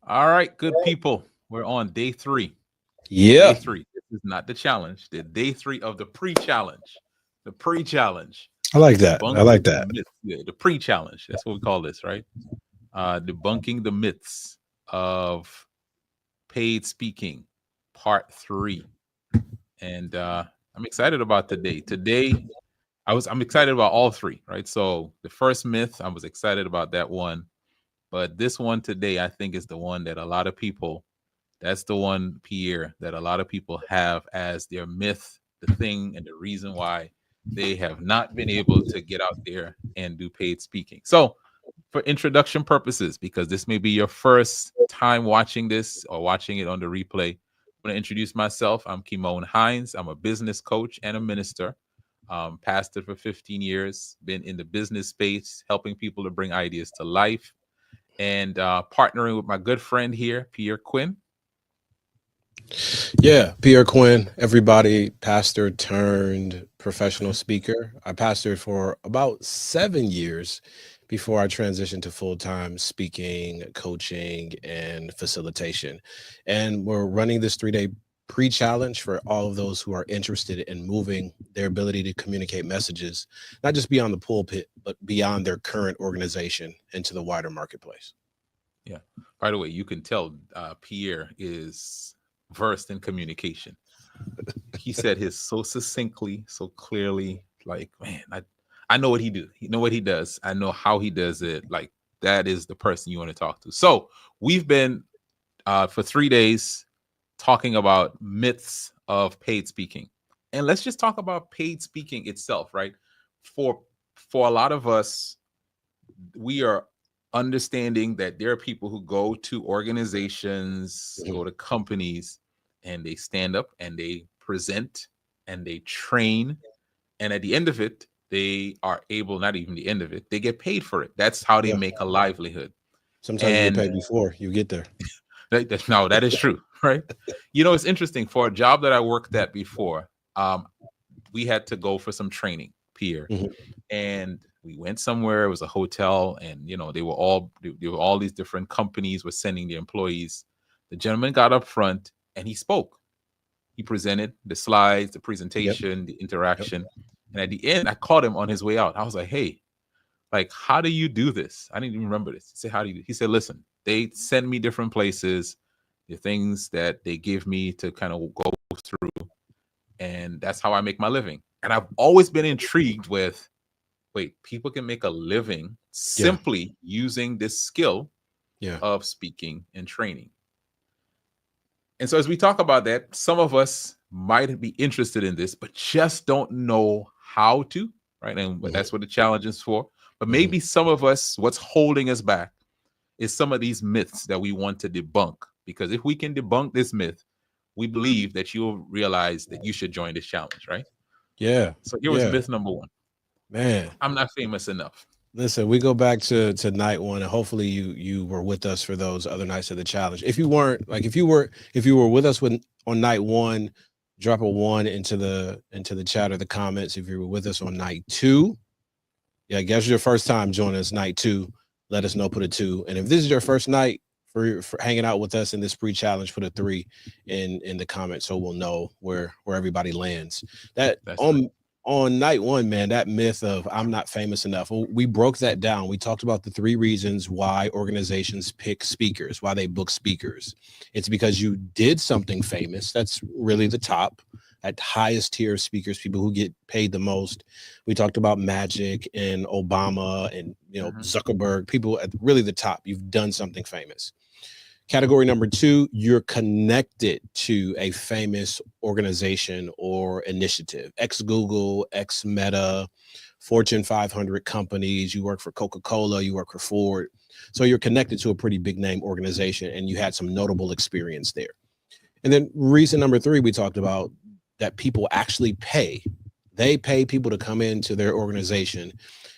All right, good people. We're on day three. Day Yeah, three. This is not the challenge. The day three of the pre-challenge. The pre-challenge. I like that. I like Debunking the that. myths. Yeah, the pre-challenge. That's what we call this, right? Debunking the myths of paid speaking, part three. And I'm excited about today. Today, I'm excited about all three, right? So the first myth, I was excited about that one. But this one today, I think is the one that a lot of people, that's the one, Pierre, that a lot of people have as their myth, the thing, and the reason why they have not been able to get out there and do paid speaking. So, for introduction purposes, because this may be your first time watching this or watching it on the replay, I'm going to introduce myself. I'm Kymone Hines. I'm a business coach and a minister. Pastored for 15 years, been in the business space, helping people to bring ideas to life, and partnering with my good friend here, Pierre Quinn. Yeah, Pierre Quinn, everybody, pastor turned professional speaker. I pastored for about 7 years before I transitioned to full-time speaking, coaching, and facilitation. And we're running this 3-day pre-challenge for all of those who are interested in moving their ability to communicate messages, not just beyond the pulpit, but beyond their current organization into the wider marketplace. Yeah. By the way, you can tell Pierre is versed in communication. He said his so succinctly, so clearly. Like, man, I know what he do. You know what he does. I know how he does it. Like, that is the person you want to talk to. So we've been for 3 days talking about myths of paid speaking, and let's just talk about paid speaking itself, right? For for a lot of us, we are understanding that there are people who go to organizations, Mhm. go to companies, and they stand up and they present and they train. And at the end of it, they are able, not even the end of it, they get paid for it. That's how they Yeah. make a livelihood. Sometimes you get And paid before you get there. no, that is true, right? You know, it's interesting. For a job that I worked at before, we had to go for some training, Pierre, Mhm. and we went somewhere. It was a hotel, and they were all these different companies were sending their employees. The gentleman got up front and he spoke. He presented the slides, the Yep. presentation, the Yep. interaction, and at the end, I caught him on his way out. I was like, "Hey, like, how do you do this?" I didn't even remember this. He said, "How do you?" He said, "Listen, they send me different places, the things that they give me to kind of go through, and that's how I make my living." And I've always been intrigued with, wait, people can make a living Yeah. simply using this skill Yeah. of speaking and training. And so, as we talk about that, some of us might be interested in this, but just don't know how to, right? And Mhm. that's what the challenge is for. But Mhm. maybe some of us, what's holding us back is some of these myths that we want to debunk. Because if we can debunk this myth, we believe that you'll realize that you should join this challenge, right? Yeah. So here was Yeah. myth number one. Man. I'm not famous enough. Listen, we go back to night one, and hopefully you were with us for those other nights of the challenge. If you weren't, like if you were with us when on night one, drop a one into the chat or the comments. If you were with us on night two, yeah, I guess your first time joining us night two, let us know, put a two. And if this is your first night for hanging out with us in this pre-challenge, put a three in the comments so we'll know where everybody lands. That That's right. on night one, man, that myth of I'm not famous enough. We broke that down. We talked about the three reasons why organizations pick speakers, why they book speakers. It's because you did something famous. That's really the top, at highest tier of speakers, people who get paid the most. We talked about Magic and Obama and Mhm. Zuckerberg, people at really the top. You've done something famous. Category number two, you're connected to a famous organization or initiative. Ex Google, ex Meta, Fortune 500 companies. You work for Coca-Cola, you work for Ford. So you're connected to a pretty big name organization and you had some notable experience there. And then reason number three, we talked about that people actually pay. They pay people to come into their organization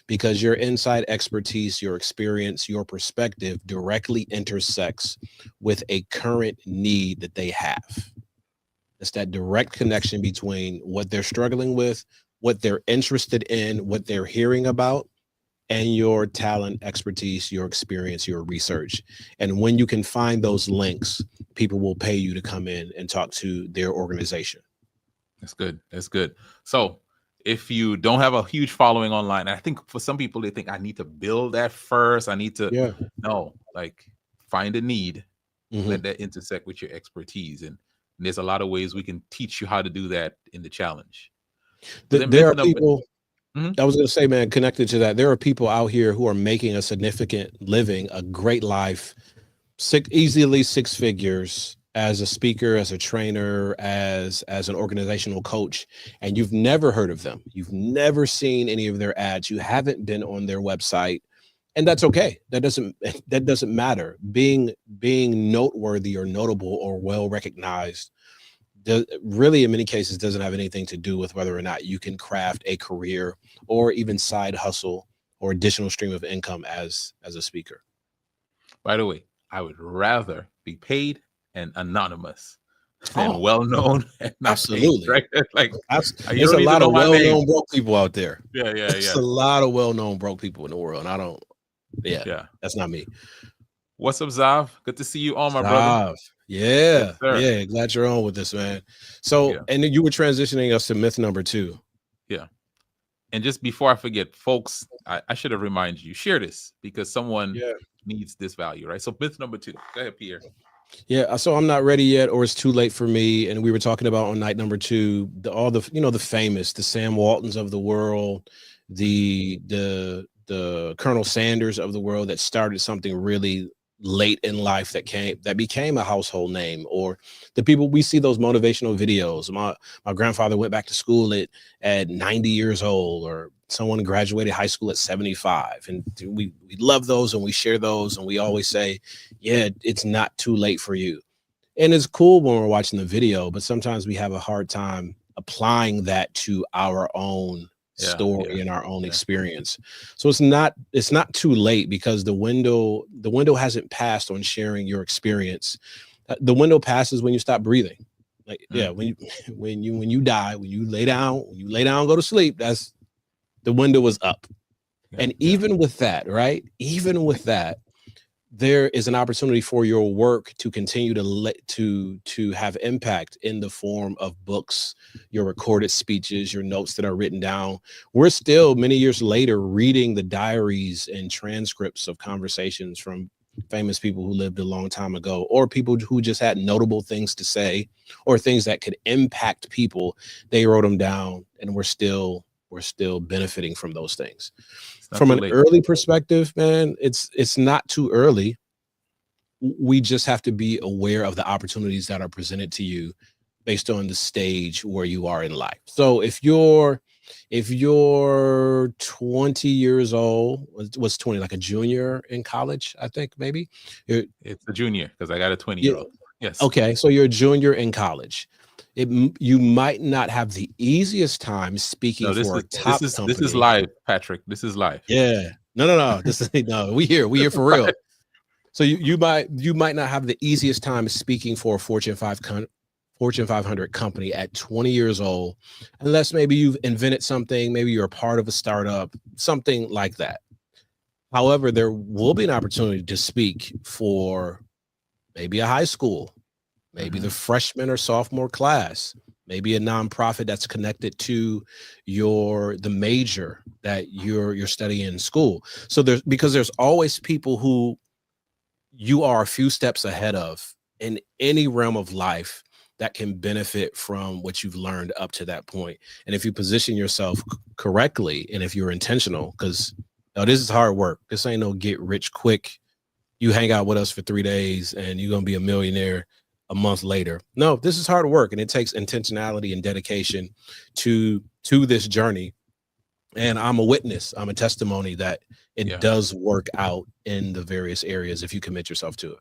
because your inside expertise, your experience, your perspective directly intersects with a current need that they have. It's that direct connection between what they're struggling with, what they're interested in, what they're hearing about, and your talent, expertise, your experience, your research. And when you can find those links, people will pay you to come in and talk to their organization. That's good. That's good. So if you don't have a huge following online, I think for some people they think I need to build that first. I need to Yeah. no, like find a need, Hmm. let that intersect with your expertise. And there's a lot of ways we can teach you how to do that in the challenge. But then There myth are number people, Mhm. I was going to say, man, connected to that, there are people out here who are making a significant living, a great life, easily six figures as a speaker, as a trainer, as an organizational coach, and you've never heard of them. You've never seen any of their ads. You haven't been on their website, and that's okay. That doesn't matter. Being noteworthy or notable or well recognized really in many cases doesn't have anything to do with whether or not you can craft a career or even side hustle or additional stream of income as a speaker. By the way, I would rather be paid and anonymous than Oh, well known and not paid. absolutely. Right? Like you There's don't a need to lot know of my name. well-known broke people out there. Yeah, yeah, There's yeah, a lot of well-known broke people in the world. And I don't, yeah, yeah. that's not me. What's up, Zav? Good to see you on, my brother. Stop. Yes, Yeah. sir. Yeah. Glad you're on with this, man. So, Yeah, and then you were transitioning us to myth number 2. yeah. And just before I forget, folks, I should have reminded you, share this because someone Yeah. needs this value, right? So myth number 2. Go ahead, Pierre. Yeah, so I'm not ready yet, or it's too late for me. And we were talking about on night number 2, all the the famous, the Sam Waltons of the world, the Colonel Sanders of the world that started something really late in life that became a household name, or the people we see those motivational videos. My grandfather went back to school at 90 years old, or someone graduated high school at 75, and we love those and we share those, and we always say, yeah, it's not too late for you. And it's cool when we're watching the video, but sometimes we have a hard time applying that to our own Yeah, yeah, story and our own yeah. experience. So it's not too late, because the window hasn't passed on sharing your experience. The window passes when you stop breathing. Like, yeah, Mm, when you when you die, when you lay down, go to sleep, that's the window is up. yeah, And yeah, even with that, right? Even with that, there is an opportunity for your work to continue to have impact in the form of books, your recorded speeches, your notes that are written down. We're still many years later reading the diaries and transcripts of conversations from famous people who lived a long time ago, or people who just had notable things to say, or things that could impact people. They wrote them down, and we're still benefiting from those things. it's not From too an late. early perspective, man, it's not too early. We just have to be aware of the opportunities that are presented to you based on the stage where you are in life. So if you're 20 years old, what's 20, like a junior in college, I think, maybe. You're- It's a junior because I got a 20-year yeah, old. Yes. okay, so you're a junior in college. You might not have the easiest time speaking No, for a this top is this is company. live, Patrick. This is live. Yeah. No. This is no, we here for real. So you might not have the easiest time speaking for a Fortune 500 company at 20 years old, unless maybe you've invented something, maybe you're a part of a startup, something like that. However, there will be an opportunity to speak for maybe a high school, maybe the Mhm. freshman or sophomore class, maybe a nonprofit that's connected to the major that you're studying in school. So there's always people who you are a few steps ahead of in any realm of life that can benefit from what you've learned up to that point. And if you position yourself correctly, and if you're intentional, because this is hard work. This ain't no get rich quick. You hang out with us for 3 days and you're gonna be a millionaire a month later. No, this is hard work, and it takes intentionality and dedication to this journey. And I'm a witness, I'm a testimony that it Yeah. does work out in the various areas if you commit yourself to it.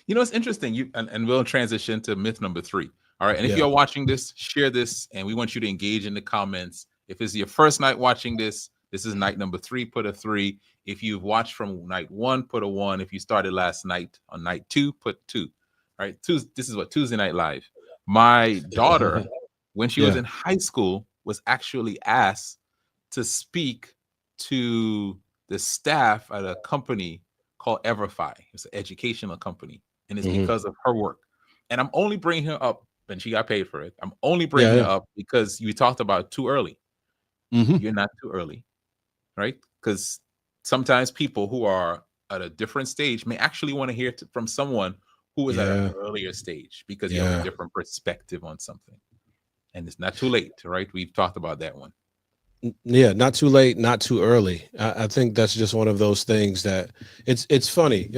You know, it's interesting. And we'll transition to myth number 3. All right. And if Yeah. you're watching this, share this, and we want you to engage in the comments. If it's your first night watching this, this is night number 3. Put a 3. If you've watched from night 1, put a 1. If you started last night on night 2, put 2. All right. This is what Tuesday Night Live. My daughter, when she was Yeah. in high school, was actually asked to speak to the staff at a company called Everfi. It's an educational company, and it's Mhm. because of her work. And I'm only bringing her up, and she got paid for it. I'm only Yeah, bringing her yeah. up because you talked about too early. Mhm. You're not too early, right? Because sometimes people who are at a different stage may actually want to hear from someone who is at an Yeah, earlier stage because you have a yeah. different perspective on something. And it's not too late, right? We've talked about that one. Yeah, not too late, not too early. I think that's just one of those things that it's funny.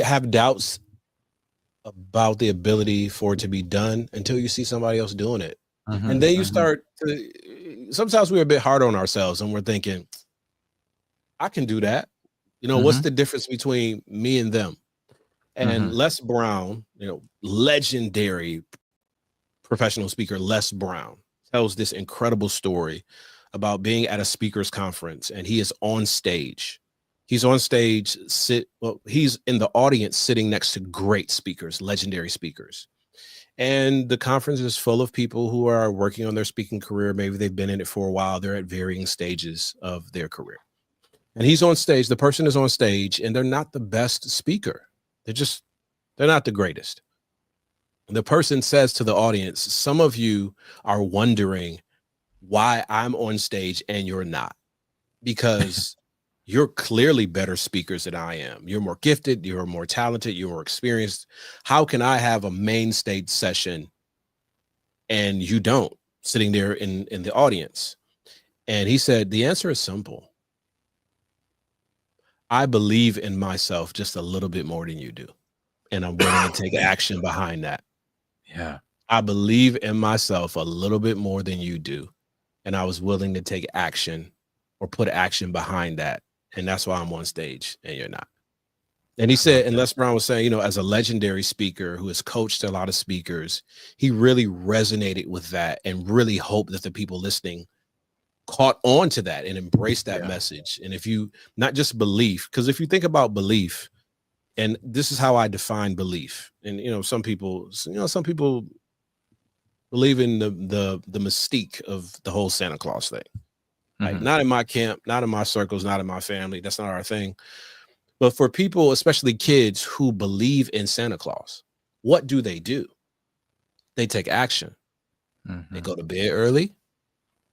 Have doubts about the ability for it to be done until you see somebody else doing it. And Mhm, then you mhm, start to sometimes we're a bit hard on ourselves and we're thinking, I can do that. What's mhm, the difference between me and them? And mhm. Les Brown, legendary professional speaker Les Brown tells this incredible story about being at a speakers conference and he is on stage. He's on stage, he's in the audience sitting next to great speakers, legendary speakers. And the conference is full of people who are working on their speaking career. Maybe they've been in it for a while. They're at varying stages of their career. And he's on stage, the person is on stage, and they're not the best speaker. They're not the greatest. The person says to the audience, some of you are wondering why I'm on stage and you're not, because you're clearly better speakers than I am. You're more gifted, you're more talented, you're more experienced. How can I have a main stage session and you don't, sitting there in the audience? And he said, the answer is simple. I believe in myself just a little bit more than you do. And I'm willing to take action behind that. Yeah. I believe in myself a little bit more than you do. And I was willing to take action or put action behind that. And that's why I'm on stage and you're not. And he I love said, and that. Les Brown was saying, as a legendary speaker who has coached a lot of speakers, he really resonated with that and really hoped that the people listening caught on to that and embraced that Yeah. message. And if you not just belief, because if you think about belief, and this is how I define belief, and some people believe in the mystique of the whole Santa Claus thing. Right? Mhm. Not in my camp, not in my circles, not in my family. That's not our thing. But for people, especially kids who believe in Santa Claus, what do? They take action. They Mhm. go to bed early.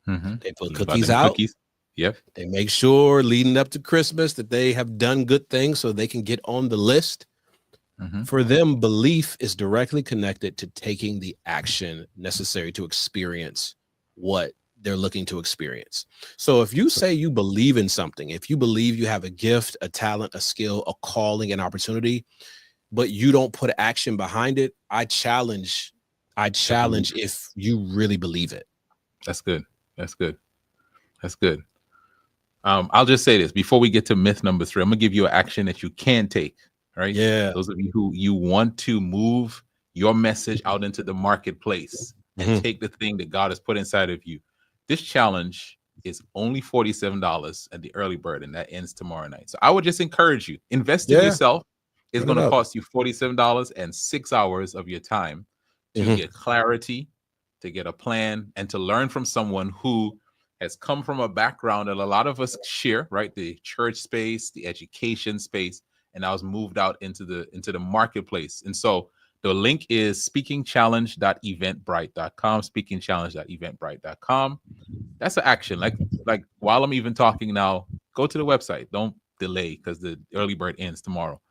Mhm. They put Leave out cookies them out. cookies. Yep. They make sure leading up to Christmas that they have done good things so they can get on the list. Mhm. For them, belief is directly connected to taking the action necessary to experience what they're looking to experience. So if you say you believe in something, if you believe you have a gift, a talent, a skill, a calling, an opportunity, but you don't put action behind it, I challenge That belief. if you really believe it. That's good. That's good. That's good. I'll just say this before we get to myth number 3. I'm gonna give you an action that you can take. Right, Yeah. those of you who you want to move your message out into the marketplace and Mhm. take the thing that God has put inside of you. This challenge is only $47 at the early bird, and that ends tomorrow night. So I would just encourage you, invest in Yeah. yourself. It's Run it going to up. cost you $47 and 6 hours of your time to Mhm. get clarity, to get a plan, and to learn from someone who has come from a background that a lot of us share, right? The church space, the education space, and I was moved out into the marketplace. And so the link is speakingchallenge.eventbrite.com, speakingchallenge.eventbrite.com. That's an action. Like while I'm even talking now, go to the website. Don't delay because the early bird ends tomorrow.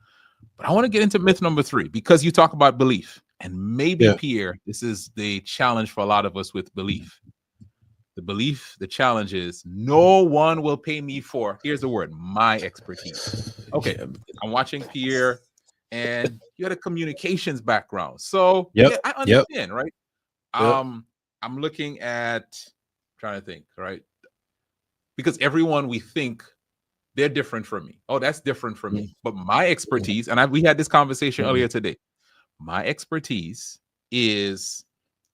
But I want to get into myth number 3 because you talk about belief. And maybe Yeah. Pierre, this is the challenge for a lot of us with belief. The challenge is no one will pay me for, here's the word, my expertise. Okay, Yeah. I'm watching Pierre, and you had a communications background. So Yep. yeah, I Yep. understand, right? Yep. I'm looking at, trying to think, right? Because everyone we think they're different from me. Oh, that's different from me. Mhm. But my expertise, and we had this conversation Mhm. earlier today. My expertise is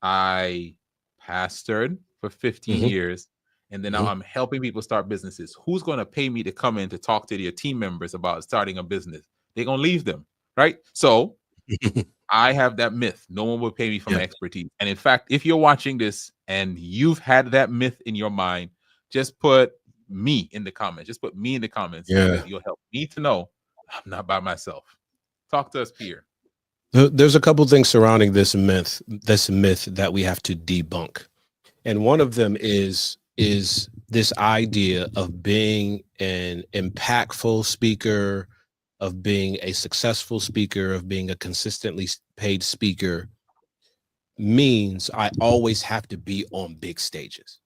I pastored for 15 Mhm. years, and then now Mhm. I'm helping people start businesses. Who's going to pay me to come in to talk to their team members about starting a business? They're going to leave them, right? So I have that myth. No one will pay me for my Yeah. expertise. And in fact, if you're watching this and you've had that myth in your mind, just put me in the comments. Just put me in the comments, and Yeah. that you'll help me to know I'm not by myself. Talk to us, Pierre. There's a couple things surrounding this myth that we have to debunk. And one of them is this idea of being an impactful speaker, of being a successful speaker, of being a consistently paid speaker means I always have to be on big stages.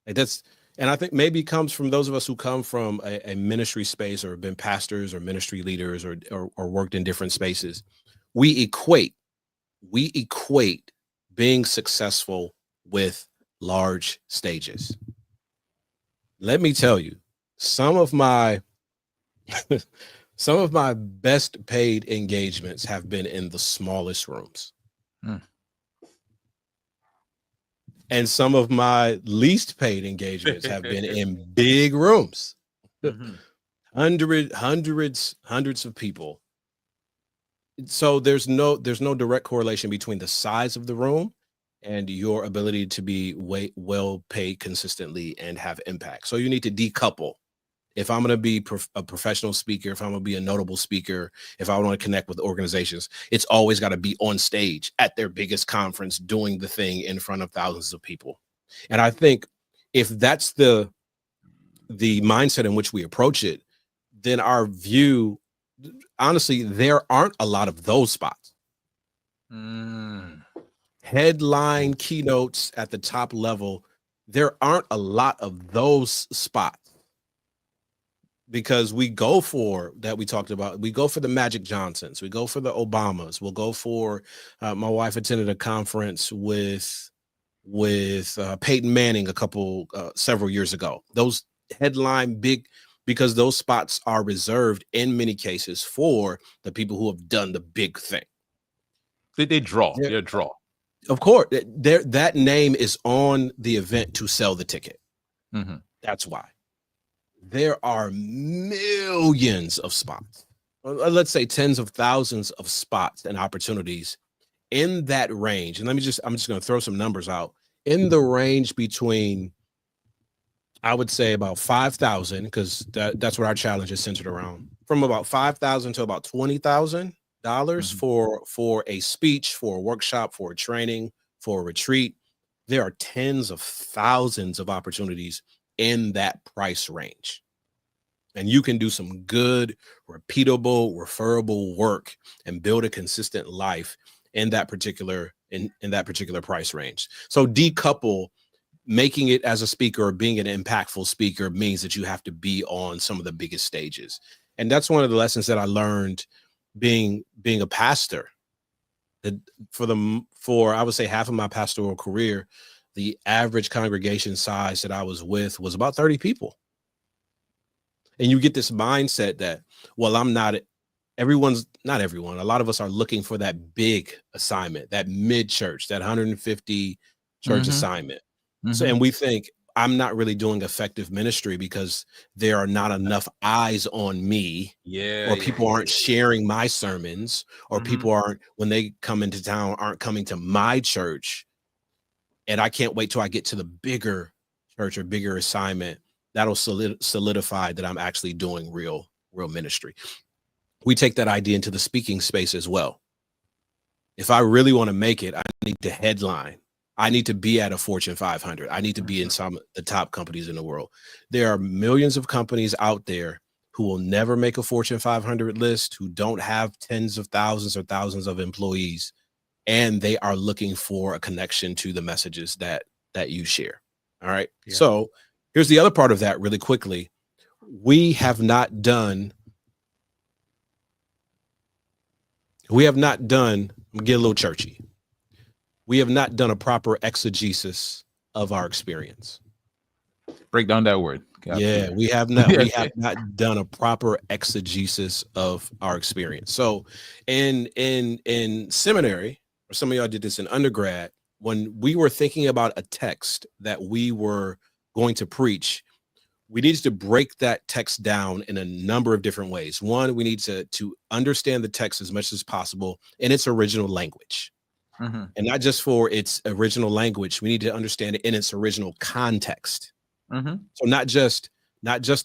Like that's, and I think maybe it comes from those of us who come from a ministry space or have been pastors or ministry leaders or worked in different spaces. We equate being successful with large stages. Let me tell you, some of my some of my best paid engagements have been in the smallest rooms. And some of my least paid engagements have been in big rooms. Hundreds of people. So there's no direct correlation between the size of the room and your ability to be well paid consistently and have impact. So you need to decouple. If I'm going to be a professional speaker, if I'm going to be a notable speaker, if I want to connect with organizations, it's always got to be on stage at their biggest conference doing the thing in front of thousands of people. And I think if that's the mindset in which we approach it, then our view, honestly, there aren't a lot of those spots. Headline keynotes at the top level, there aren't a lot of those spots. Because we go for that, we talked about, we go for the Magic Johnsons, we go for the Obamas, we'll go for, my wife attended a conference with Peyton Manning several years ago. Those headline big, because those spots are reserved in many cases for the people who have done the big thing. They draw. They're draw. Of course, that name is on the event to sell the ticket. That's why. There are millions of spots, let's say tens of thousands of spots and opportunities in that range. And I'm just going to throw some numbers out in the range between, I would say about 5,000, because that's what our challenge is centered around, from about 5,000 to about $20,000 for a speech, for a workshop, for a training, for a retreat. There are tens of thousands of opportunities in that price range. And you can do some good, repeatable, referable work and build a consistent life in that particular price range. So decouple making it as a speaker or being an impactful speaker means that you have to be on some of the biggest stages. And that's one of the lessons that I learned being a pastor. That for I would say half of my pastoral career, the average congregation size that I was with was about 30 people. And you get this mindset that, well, not everyone, a lot of us are looking for that big assignment, that mid church, that 150 church assignment. So, and we think I'm not really doing effective ministry because there are not enough eyes on me, or people aren't sharing my sermons, or people aren't, when they come into town, aren't coming to my church. And I can't wait till I get to the bigger church or bigger assignment that'll solidify that I'm actually doing real ministry. We take that idea into the speaking space as well. If I really want to make it, I need to headline. I need to be at a Fortune 500. I need to be in some of the top companies in the world. There are millions of companies out there who will never make a Fortune 500 list, who don't have tens of thousands or thousands of employees, and they are looking for a connection to the messages that you share. All right. Yeah. So here's the other part of that really quickly. We have not done, I'm gonna get a little churchy. We have not done a proper exegesis of our experience. Break down that word. We have not done a proper exegesis of our experience. So in seminary, or some of y'all did this in undergrad, when we were thinking about a text that we were going to preach, we needed to break that text down in a number of different ways. One, we need to understand the text as much as possible in its original language. And not just for its original language, we need to understand it in its original context. Mm-hmm. So not just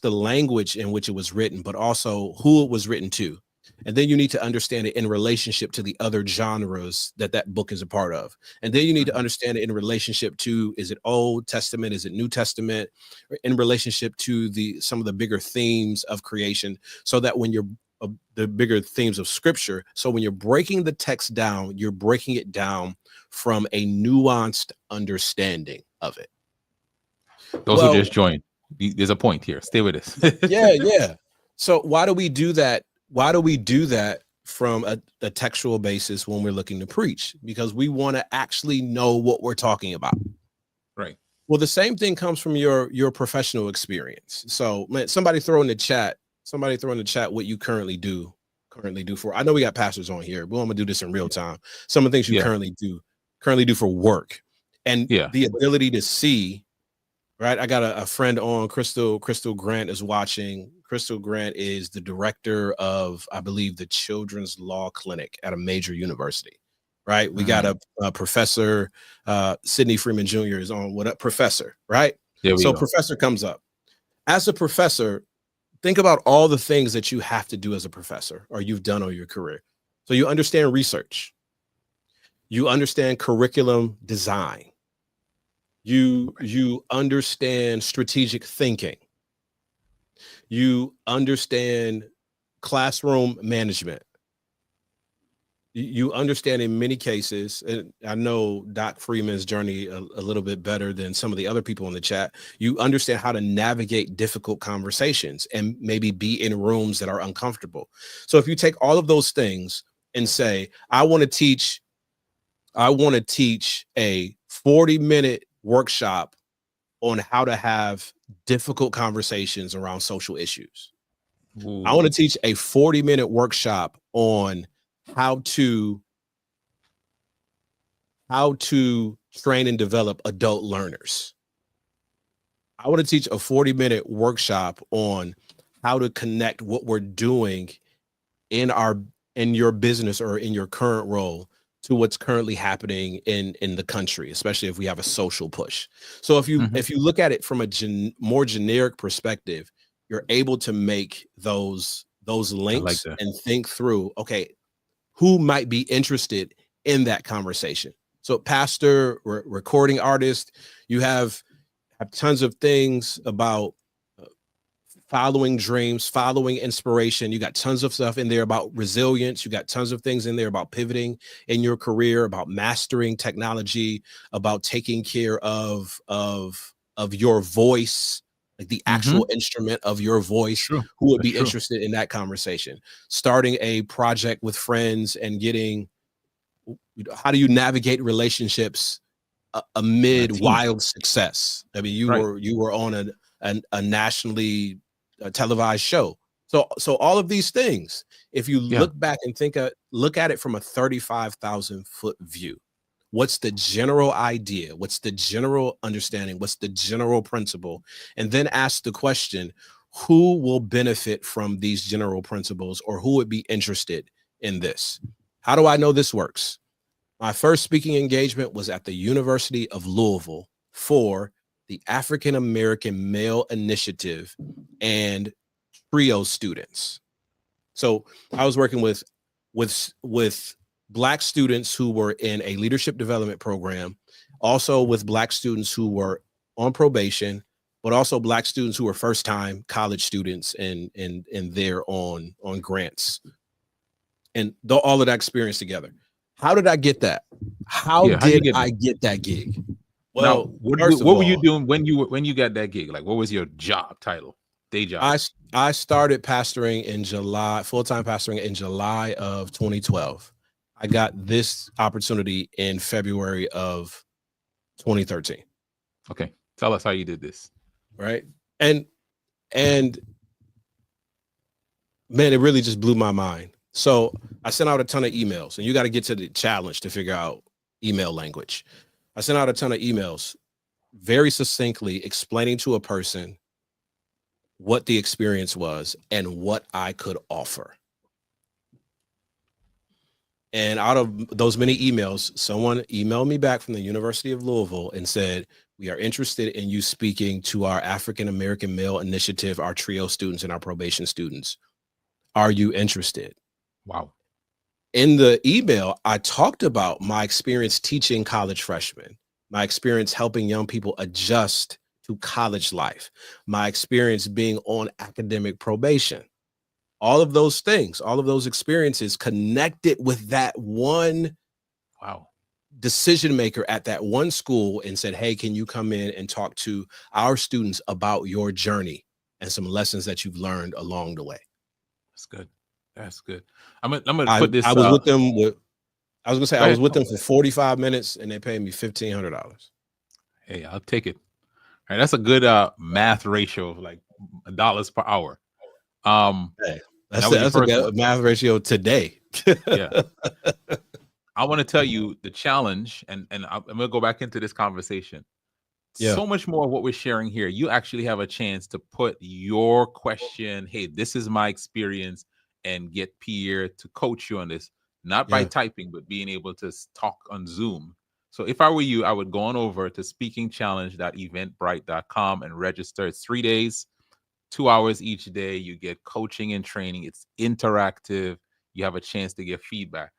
the language in which it was written, but also who it was written to. And then you need to understand it in relationship to the other genres that that book is a part of. And then you need to understand it in relationship to, is it Old Testament? Is it New Testament? Or in relationship to some of the bigger themes of creation, so that when you're the bigger themes of scripture. So when you're breaking the text down, you're breaking it down from a nuanced understanding of it. Those who just joined, there's a point here. Stay with us. Yeah. So why do we do that? Why do we do that from a textual basis when we're looking to preach? Because we want to actually know what we're talking about. Right. Well, the same thing comes from your professional experience. So, man, somebody throw in the chat what you currently do for. I know we got pastors on here, but I'm gonna do this in real time. Some of the things you currently do for work, and the ability to see. Right, I got a friend on, Crystal Grant is watching. Crystal Grant is the director of, I believe, the Children's Law Clinic at a major university. Right, we got a professor, Sidney Freeman Jr. is on. What up, professor? Right, so professor comes up. As a professor, think about all the things that you have to do as a professor, or you've done on your career. So you understand research, you understand curriculum design, you understand strategic thinking, you understand classroom management, you understand in many cases, and I know Doc Freeman's journey a little bit better than some of the other people in the chat, you understand how to navigate difficult conversations and maybe be in rooms that are uncomfortable. So if you take all of those things and say, I want to teach a 40-minute workshop on how to have difficult conversations around social issues. Ooh. I want to teach a 40-minute workshop on how to train and develop adult learners. I want to teach a 40-minute workshop on how to connect what we're doing in your business or in your current role to what's currently happening in the country, especially if we have a social push. So if you look at it from a more generic perspective, you're able to make those links and think through, okay, who might be interested in that conversation. So pastor, recording artist, you have tons of things about following dreams, following inspiration. You got tons of stuff in there about resilience. You got tons of things in there about pivoting in your career, about mastering technology, about taking care of your voice, like the actual instrument of your voice. True. Who would be interested in that conversation? Starting a project with friends and getting, how do you navigate relationships amid wild success? I mean, you were on a nationally televised show. So all of these things, if you look back and look at it from a 35,000 foot view, what's the general idea? What's the general understanding? What's the general principle? And then ask the question, who will benefit from these general principles, or who would be interested in this? How do I know this works? My first speaking engagement was at the University of Louisville for the African American Male Initiative and TRIO students. So I was working with Black students who were in a leadership development program, also with Black students who were on probation, but also Black students who were first-time college students and they're on grants, and all of that experience together. How did I get that? How did I get that gig? Well, now, what were you doing when you got that gig? Like, what was your job title, day job? I started pastoring in July, full-time pastoring in July of 2012. I got this opportunity in February of 2013. Okay, tell us how you did this. Right, and man, it really just blew my mind. So I sent out a ton of emails, and you got to get to the challenge to figure out email language. I sent out a ton of emails, very succinctly explaining to a person what the experience was and what I could offer. And out of those many emails, someone emailed me back from the University of Louisville and said, We are interested in you speaking to our African American Male Initiative, our TRIO students, and our probation students. Are you interested? Wow. In the email, I talked about my experience teaching college freshmen, my experience helping young people adjust to college life, my experience being on academic probation. All of those things, all of those experiences connected with that one Wow. decision maker at that one school and said, hey, can you come in and talk to our students about your journey and some lessons that you've learned along the way? That's good. That's good. I'm gonna I, put this. I was with them I was gonna say Go I was ahead. with them for 45 minutes and they paid me $1,500. Hey, I'll take it. All right, that's a good math ratio of like dollars per hour. Hey, And that's that was your a first good one. math ratio today. Yeah. I want to tell you the challenge, and I'm gonna go back into this conversation. Yeah. So much more of what we're sharing here. You actually have a chance to put your question, hey, this is my experience, and get Pierre to coach you on this, not by Yeah. typing, but being able to talk on Zoom. So if I were you, I would go on over to speakingchallenge.eventbrite.com and register. It's 3 days, 2 hours each day. You get coaching and training. It's interactive. You have a chance to get feedback.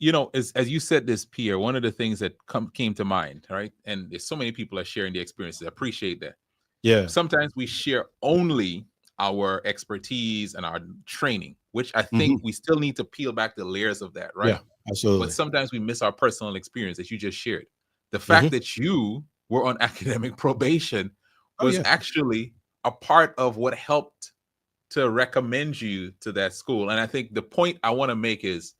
You know, as you said this, Pierre, one of the things that came to mind, right? And there's so many people are sharing the experiences. I appreciate that. Yeah. Sometimes we share only our expertise and our training, which I think we still need to peel back the layers of that, right? Yeah, absolutely. But sometimes we miss our personal experience that you just shared. The Mhm. fact that you were on academic probation Oh, was yeah. actually a part of what helped to recommend you to that school. And I think the point I want to make is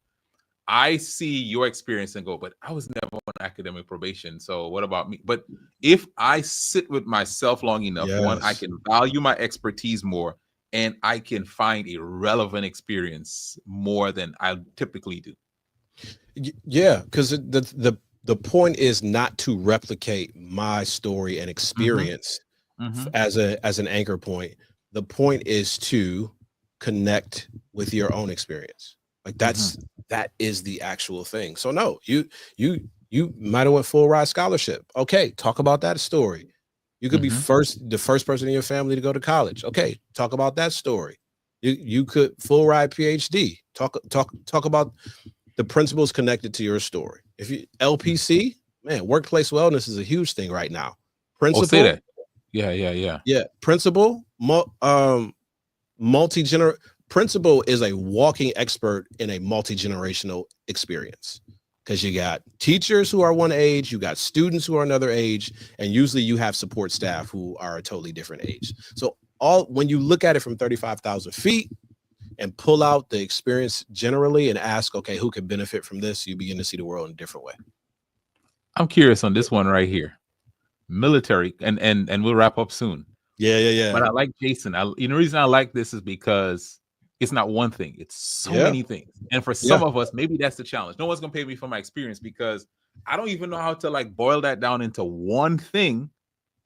I see your experience and go, but I was never on academic probation. So what about me? But if I sit with myself long enough, one, I Yes. can value my expertise more and I can find a relevant experience more than I typically do. Yeah, because the point is not to replicate my story and experience as an anchor point. The point is to connect with your own experience. Like that is the actual thing. So no, you might have went full ride scholarship. Okay, talk about that story. You could be the first person in your family to go to college. Okay, talk about that story. You could full ride PhD. Talk about the principles connected to your story. If you LPC, man, workplace wellness is a huge thing right now. Oh, say Principal, that. Yeah. principal, multi-gener principal is a walking expert in a multi-generational experience because you got teachers who are one age, you got students who are another age, and usually you have support staff who are a totally different age. So when you look at it from 35,000 feet and pull out the experience generally and ask, okay, who can benefit from this? You begin to see the world in a different way. I'm curious on this one right here. Military, and we'll wrap up soon. Yeah. But I like Jason. The reason I like this is because it's not one thing. It's so many things. And for some of us, maybe that's the challenge. No one's gonna pay me for my experience because I don't even know how to like boil that down into one thing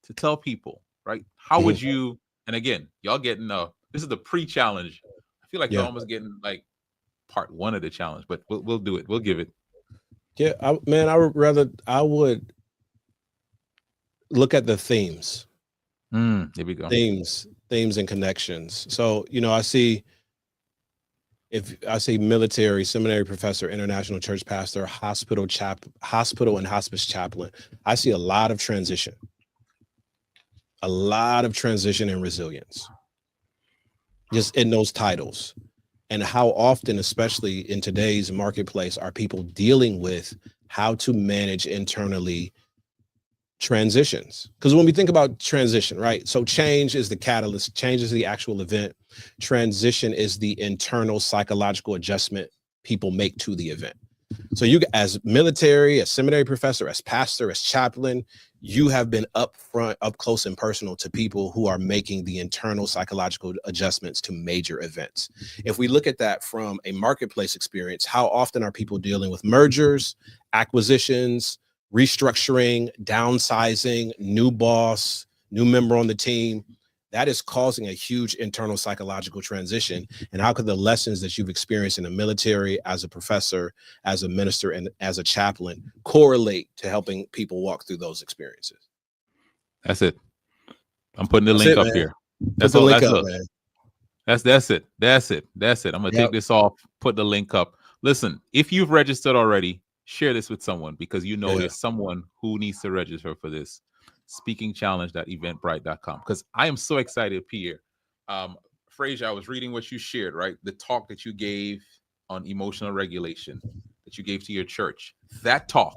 to tell people, right? How would you, and again, y'all getting this is the pre-challenge. I feel like y'all almost getting like part one of the challenge, but we'll do it. We'll give it. Yeah, I would look at the themes. There we go. Themes and connections. So, if I say military, seminary professor, international church pastor, hospital and hospice chaplain, I see a lot of transition and resilience just in those titles. And how often, especially in today's marketplace, are people dealing with how to manage internally transitions? Because when we think about transition, right? So change is the catalyst, change is the actual event. Transition is the internal psychological adjustment people make to the event. So you, as military, as seminary professor, as pastor, as chaplain, you have been up front, up close and personal to people who are making the internal psychological adjustments to major events. If we look at that from a marketplace experience, how often are people dealing with mergers, acquisitions, restructuring, downsizing, new boss, new member on the team? that is causing a huge internal psychological transition. And how could the lessons that you've experienced in the military, as a professor, as a minister, and as a chaplain correlate to helping people walk through those experiences? That's it. I'm putting the That's link it, up man. here. Put That's the all. link That's up, look. man. That's it. That's it. That's it. I'm gonna Yep. take this off. Put the link up. Listen, if you've registered already, share this with someone, because you know Yeah. there's someone who needs to register for this. Speakingchallenge.eventbrite.com. Because I am so excited, Pierre. Frazier, I was reading what you shared, right? The talk that you gave on emotional regulation that you gave to your church. That talk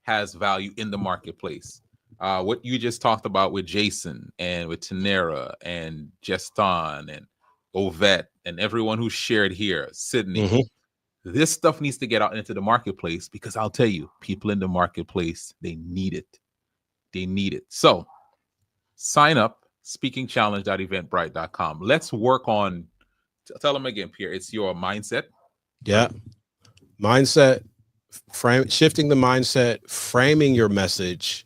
has value in the marketplace. What you just talked about with Jason and with Tanera and Jeston and Ovette and everyone who shared here, Sydney, this stuff needs to get out into the marketplace, because I'll tell you, people in the marketplace, they need it. They need it. So sign up, speakingchallenge.eventbrite.com. Let's work on, tell them again, Pierre, it's your mindset. Yeah. Mindset, shifting the mindset, framing your message,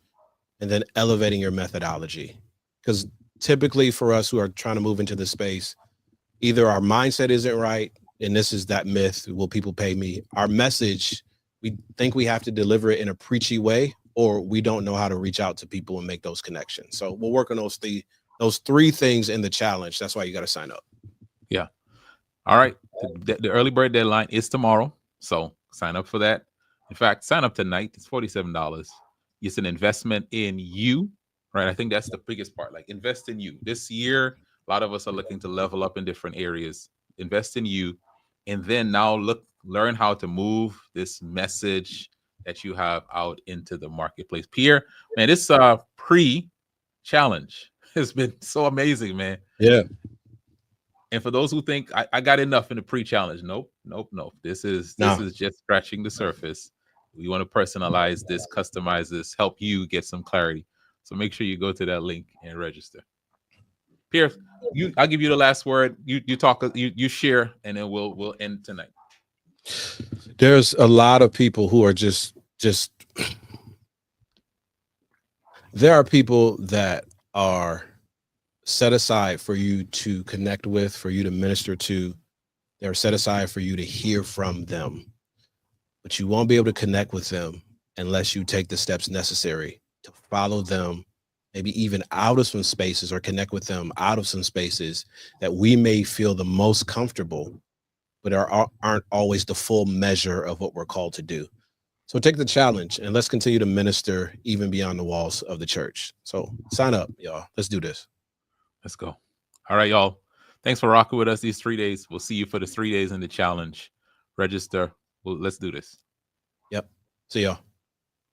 and then elevating your methodology. Because typically for us who are trying to move into the space, either our mindset isn't right, and this is that myth, will people pay me? Our message, we think we have to deliver it in a preachy way, or we don't know how to reach out to people and make those connections. So we'll work on those three things in the challenge. That's why you got to sign up. Yeah. All right. The early bird deadline is tomorrow. So sign up for that. In fact, sign up tonight. It's $47. It's an investment in you, right? I think that's the biggest part. Like, invest in you. This year, a lot of us are looking to level up in different areas. Invest in you. And then now learn how to move this message that you have out into the marketplace. Pierre, man, this pre-challenge has been so amazing, man. Yeah. And for those who think I got enough in the pre-challenge, nope. This is just scratching the surface. We want to personalize this, customize this, help you get some clarity. So make sure you go to that link and register. Pierre, I'll give you the last word. You talk, you share, and then we'll end tonight. There's a lot of people who are just there are people that are set aside for you to connect with, for you to minister to. They're set aside for you to hear from them, but you won't be able to connect with them unless you take the steps necessary to follow them, maybe even out of some spaces, or connect with them out of some spaces that we may feel the most comfortable, but aren't always the full measure of what we're called to do. So take the challenge and let's continue to minister even beyond the walls of the church. So sign up, y'all. Let's do this. Let's go. All right, y'all. Thanks for rocking with us these 3 days. We'll see you for the 3 days in the challenge. Register. Let's do this. Yep. See y'all.